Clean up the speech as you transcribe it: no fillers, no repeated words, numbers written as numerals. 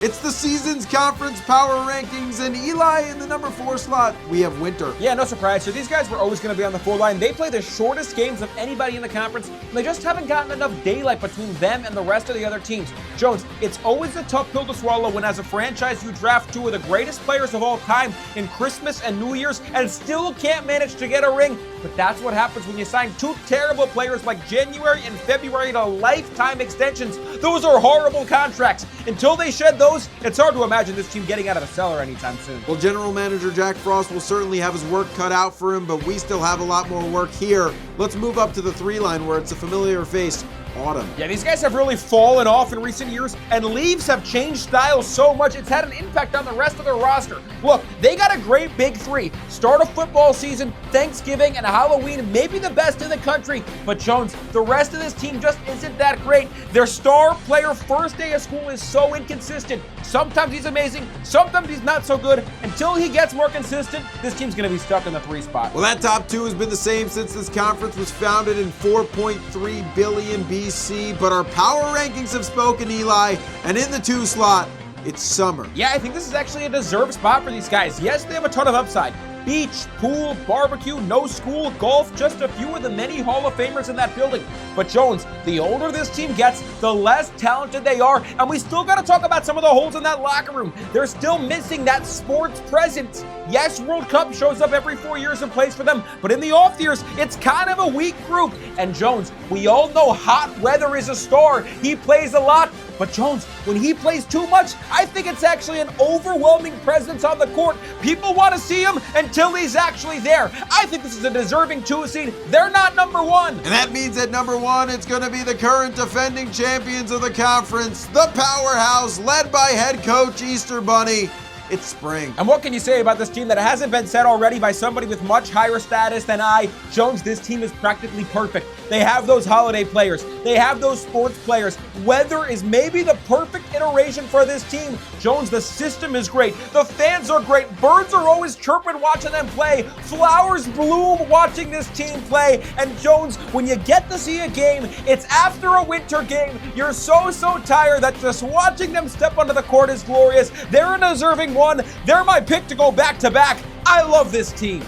It's the season's conference power rankings, and Eli in the number 4 slot, we have Winter. Yeah, no surprise. So these guys were always going to be on the 4 line. They play the shortest games of anybody in the conference, and they just haven't gotten enough daylight between them and the rest of the other teams. Jones, it's always a tough pill to swallow when as a franchise you draft 2 of the greatest players of all time in Christmas and New Year's and still can't manage to get a ring. But that's what happens when you sign 2 terrible players like January and February to lifetime extensions. Those are horrible contracts. Until they shed those, it's hard to imagine this team getting out of the cellar anytime soon. Well, General Manager Jack Frost will certainly have his work cut out for him, but we still have a lot more work here. Let's move up to the 3 line where it's a familiar face. Autumn. Yeah, these guys have really fallen off in recent years, and Leafs have changed styles so much it's had an impact on the rest of their roster. Look, they got a great big 3. Start of football season, Thanksgiving, and Halloween, maybe the best in the country. But Jones, the rest of this team just isn't that great. Their star player first day of school is so inconsistent. Sometimes he's amazing, sometimes he's not so good. Until he gets more consistent, this team's going to be stuck in the 3 spot. Well, that top 2 has been the same since this conference was founded in 4.3 billion BC, but our power rankings have spoken, Eli, and in the 2 slot, it's summer. Yeah, I think this is actually a deserved spot for these guys. Yes, they have a ton of upside. Beach, pool, barbecue, no school, golf, just a few of the many Hall of Famers in that building. But Jones, the older this team gets, the less talented they are, and we still got to talk about some of the holes in that locker room. They're still missing that sports presence. Yes, World Cup shows up every 4 years and plays for them, but in the off years, it's kind of a weak group. And Jones, we all know hot weather is a star. He plays a lot. But Jones, when he plays too much, I think it's actually an overwhelming presence on the court. People want to see him until he's actually there. I think this is a deserving 2 seed. They're not number 1. And that means at number 1, it's going to be the current defending champions of the conference, the powerhouse, led by head coach Easter Bunny. It's spring. And what can you say about this team that hasn't been said already by somebody with much higher status than I? Jones, this team is practically perfect. They have those holiday players. They have those sports players. Weather is maybe the perfect iteration for this team. Jones, the system is great. The fans are great. Birds are always chirping watching them play. Flowers bloom watching this team play. And Jones, when you get to see a game, it's after a winter game. You're so tired that just watching them step onto the court is glorious. They're a deserving 1. They're my pick to go back-to-back. I love this team.